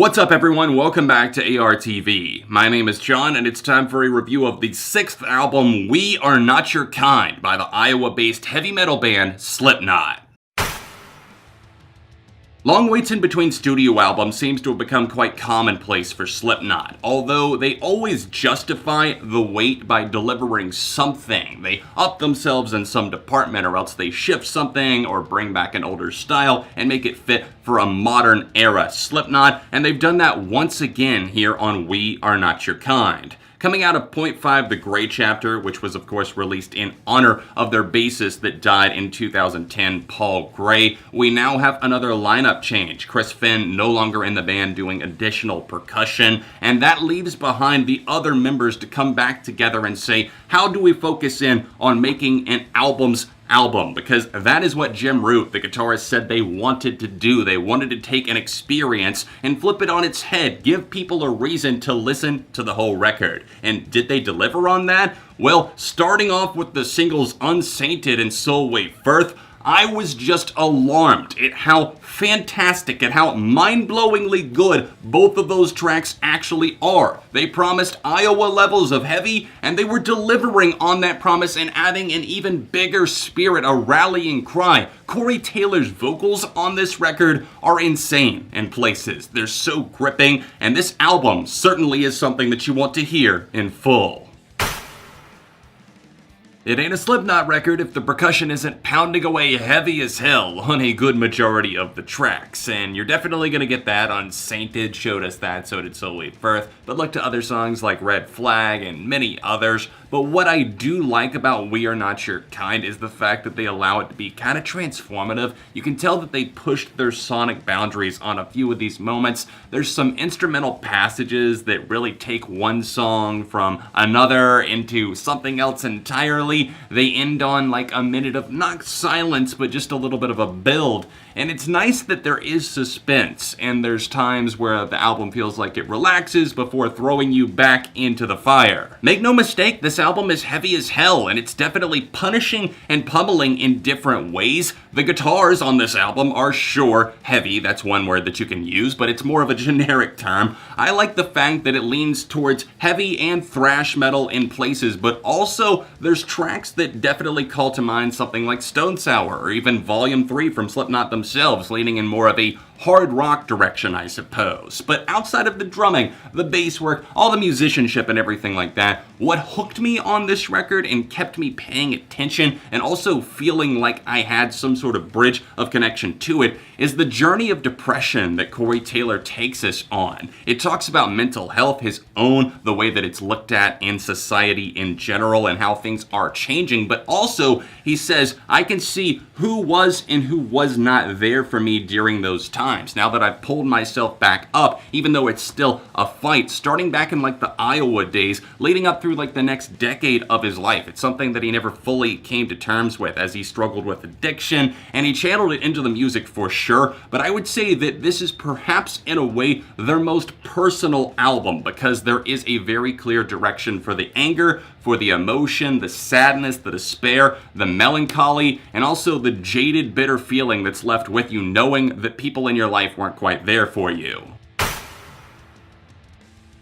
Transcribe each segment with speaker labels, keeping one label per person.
Speaker 1: What's up everyone, welcome back to ARTV. My name is John and it's time for a review of the 6th album, We Are Not Your Kind, by the Iowa-based heavy metal band Slipknot. Long waits in between studio albums seems to have become quite commonplace for Slipknot, although they always justify the wait by delivering something. They up themselves in some department, or else they shift something or bring back an older style and make it fit for a modern era Slipknot, and they've done that once again here on We Are Not Your Kind. Coming out of .5 The Grey Chapter, which was of course released in honor of their bassist that died in 2010, Paul Gray, we now have another lineup change. Chris Finn no longer in the band doing additional percussion, and that leaves behind the other members to come back together and say, how do we focus in on making an album, because that is what Jim Root, the guitarist, said they wanted to do. They wanted to take an experience and flip it on its head, give people a reason to listen to the whole record. And did they deliver on that? Well, starting off with the singles Unsainted and Solway Firth, I was just alarmed at how fantastic and how mind-blowingly good both of those tracks actually are. They promised Iowa levels of heavy, and they were delivering on that promise and adding an even bigger spirit, a rallying cry. Corey Taylor's vocals on this record are insane in places. They're so gripping, and this album certainly is something that you want to hear in full. It ain't a Slipknot record if the percussion isn't pounding away heavy as hell on a good majority of the tracks, and you're definitely gonna get that. Unsainted showed us that, so did Solway Firth, but look to other songs like Red Flag and many others. But what I do like about We Are Not Your Kind is the fact that they allow it to be kind of transformative. You can tell that they pushed their sonic boundaries on a few of these moments. There's some instrumental passages that really take one song from another into something else entirely. They end on like a minute of not silence, but just a little bit of a build. And it's nice that there is suspense, and there's times where the album feels like it relaxes before throwing you back into the fire. Make no mistake, this album is heavy as hell, and it's definitely punishing and pummeling in different ways. The guitars on this album are sure heavy, that's one word that you can use, but it's more of a generic term. I like the fact that it leans towards heavy and thrash metal in places, but also there's tracks that definitely call to mind something like Stone Sour, or even Volume 3 from Slipknot themselves, leaning in more of a hard rock direction, I suppose. But outside of the drumming, the bass work, all the musicianship and everything like that, what hooked me on this record and kept me paying attention and also feeling like I had some sort of bridge of connection to it is the journey of depression that Corey Taylor takes us on. It talks about mental health, his own, the way that it's looked at in society in general and how things are changing, but also he says, I can see who was and who was not there for me during those times. Now that I've pulled myself back up, even though it's still a fight, starting back in like the Iowa days, leading up through like the next decade of his life. It's something that he never fully came to terms with as he struggled with addiction, and he channeled it into the music for sure, but I would say that this is perhaps in a way their most personal album, because there is a very clear direction for the anger, for the emotion, the sadness, the despair, the melancholy, and also the jaded, bitter feeling that's left with you knowing that people in your life weren't quite there for you.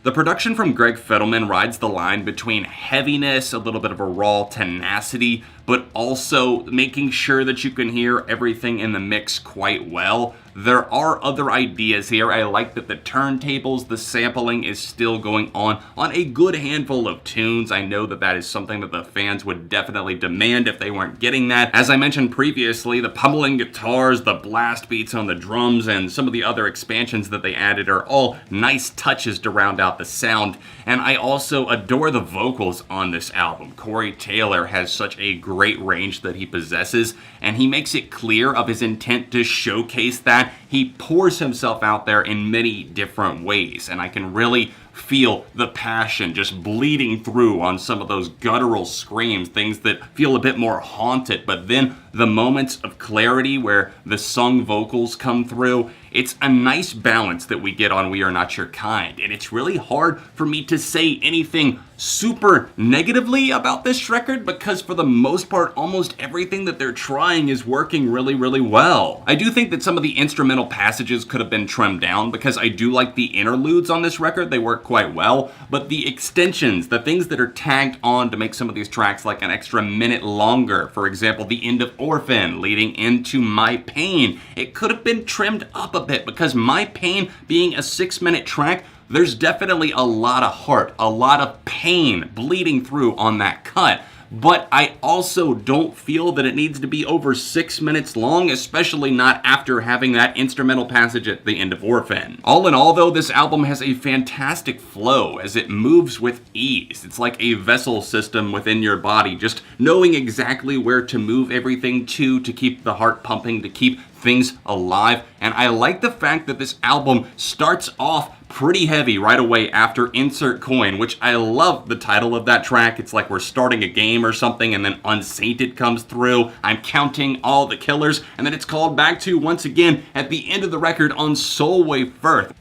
Speaker 1: The production from Greg Fidelman rides the line between heaviness, a little bit of a raw tenacity, but also making sure that you can hear everything in the mix quite well. There are other ideas here. I like that the turntables, the sampling is still going on a good handful of tunes. I know that that is something that the fans would definitely demand if they weren't getting that. As I mentioned previously, the pummeling guitars, the blast beats on the drums, and some of the other expansions that they added are all nice touches to round out the sound. And I also adore the vocals on this album. Corey Taylor has such a great range that he possesses, and he makes it clear of his intent to showcase that. He pours himself out there in many different ways, and I can really feel the passion just bleeding through on some of those guttural screams, things that feel a bit more haunted, but then the moments of clarity where the sung vocals come through, It's a nice balance that we get on We Are Not Your Kind, and it's really hard for me to say anything super negatively about this record because for the most part, almost everything that they're trying is working really, really well. I do think that some of the instrumental passages could have been trimmed down because I do like the interludes on this record. They work quite well, but the extensions, the things that are tagged on to make some of these tracks like an extra minute longer, for example, the end of Orphan leading into My Pain, it could have been trimmed up a bit because My Pain being a 6-minute track, there's definitely a lot of heart, a lot of pain bleeding through on that cut. But I also don't feel that it needs to be over 6 minutes long, especially not after having that instrumental passage at the end of Orphan. All in all though, this album has a fantastic flow as it moves with ease. It's like a vessel system within your body, just knowing exactly where to move everything to keep the heart pumping, to keep things alive. And I like the fact that this album starts off pretty heavy right away after Insert Coin, which I love the title of that track. It's like we're starting a game or something, and then Unsainted comes through. I'm counting all the killers, and then it's called back to once again at the end of the record on Solway Firth.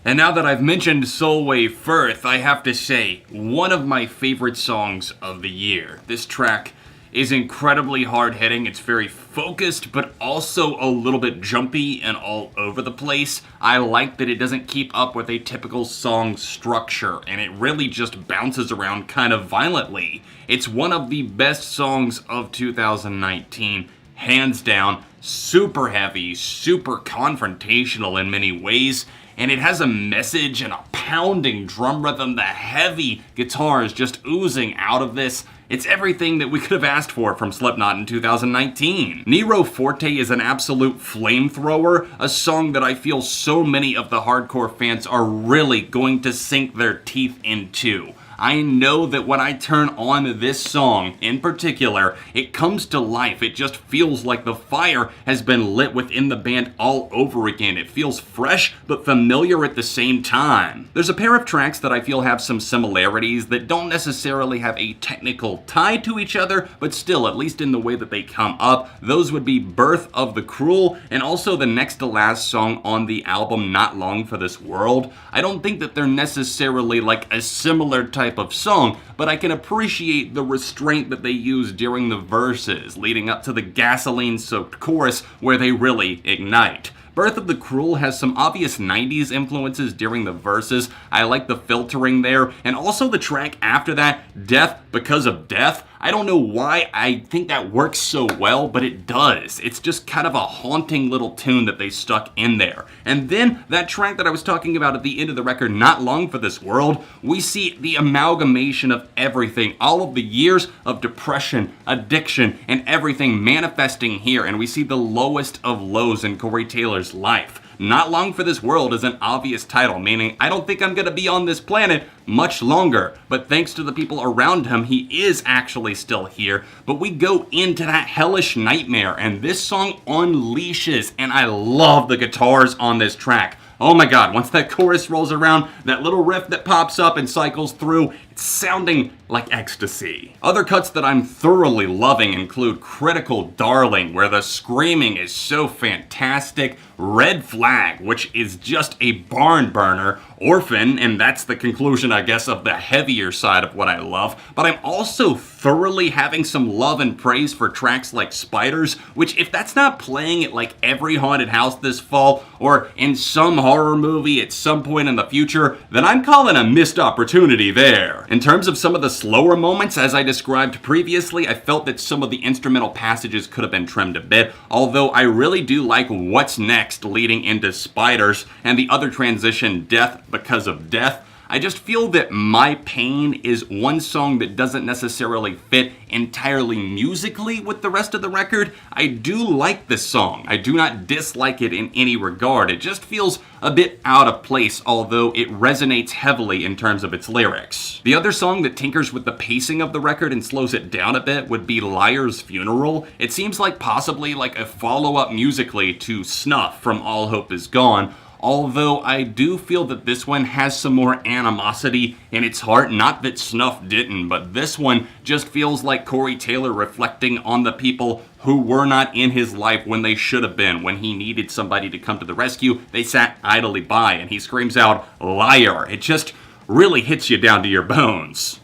Speaker 1: And now that I've mentioned Solway Firth, I have to say, one of my favorite songs of the year. This track is incredibly hard-hitting. It's very focused, but also a little bit jumpy and all over the place. I like that it doesn't keep up with a typical song structure, and it really just bounces around kind of violently. It's one of the best songs of 2019, hands down. Super heavy, super confrontational in many ways, and it has a message and a pounding drum rhythm. The heavy guitars just oozing out of this. It's everything that we could have asked for from Slipknot in 2019. Nero Forte is an absolute flamethrower, a song that I feel so many of the hardcore fans are really going to sink their teeth into. I know that when I turn on this song in particular, it comes to life. It just feels like the fire has been lit within the band all over again. It feels fresh but familiar at the same time. There's a pair of tracks that I feel have some similarities that don't necessarily have a technical tie to each other, but still, at least in the way that they come up. Those would be Birth of the Cruel and also the next to last song on the album, Not Long for This World. I don't think that they're necessarily like a similar type of song, but I can appreciate the restraint that they use during the verses, leading up to the gasoline-soaked chorus where they really ignite. Birth of the Cruel has some obvious 90s influences during the verses. I like the filtering there, and also the track after that, Death Because of Death. I don't know why I think that works so well, but it does. It's just kind of a haunting little tune that they stuck in there. And then that track that I was talking about at the end of the record, Not Long for This World, we see the amalgamation of everything, all of the years of depression, addiction, and everything manifesting here, and we see the lowest of lows in Corey Taylor's life. Not Long for This World is an obvious title, meaning I don't think I'm going to be on this planet much longer, but thanks to the people around him, he is actually still here. But we go into that hellish nightmare, and this song unleashes, and I love the guitars on this track. Oh my god, once that chorus rolls around, that little riff that pops up and cycles through, it's sounding like ecstasy. Other cuts that I'm thoroughly loving include Critical Darling, where the screaming is so fantastic, Red Flag, which is just a barn burner, Orphan, and that's the conclusion, I guess, of the heavier side of what I love, but I'm also thoroughly having some love and praise for tracks like Spiders, which if that's not playing at like every haunted house this fall, or in some horror movie at some point in the future, then I'm calling a missed opportunity there. In terms of some of the slower moments, as I described previously, I felt that some of the instrumental passages could have been trimmed a bit, although I really do like What's Next leading into Spiders, and the other transition, Death Because of Death. I just feel that My Pain is one song that doesn't necessarily fit entirely musically with the rest of the record. I do like this song. I do not dislike it in any regard. It just feels a bit out of place, although it resonates heavily in terms of its lyrics. The other song that tinkers with the pacing of the record and slows it down a bit would be Liar's Funeral. It seems like possibly like a follow-up musically to Snuff from All Hope Is Gone, although I do feel that this one has some more animosity in its heart. Not that Snuff didn't, but this one just feels like Corey Taylor reflecting on the people who were not in his life when they should have been. When he needed somebody to come to the rescue, they sat idly by, and he screams out, "Liar." It just really hits you down to your bones.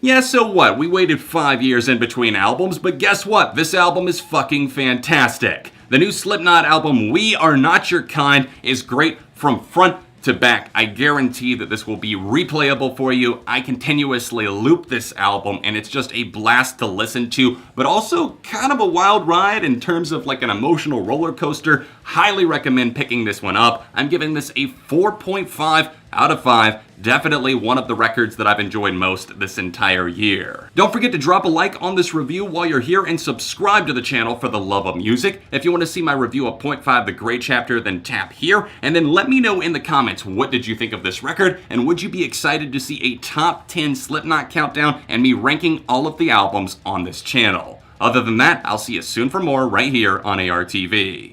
Speaker 1: Yeah, so what? We waited 5 years in between albums, but guess what? This album is fucking fantastic. The new Slipknot album, We Are Not Your Kind, is great from front to back. I guarantee that this will be replayable for you. I continuously loop this album, and it's just a blast to listen to, but also kind of a wild ride in terms of like an emotional roller coaster. Highly recommend picking this one up. I'm giving this a 4.5 out of 5. Definitely one of the records that I've enjoyed most this entire year. Don't forget to drop a like on this review while you're here and subscribe to the channel for the love of music. If you want to see my review of Point 5 The Great Chapter, then tap here, and then let me know in the comments what did you think of this record, and would you be excited to see a top 10 Slipknot countdown and me ranking all of the albums on this channel. Other than that, I'll see you soon for more right here on ARTV.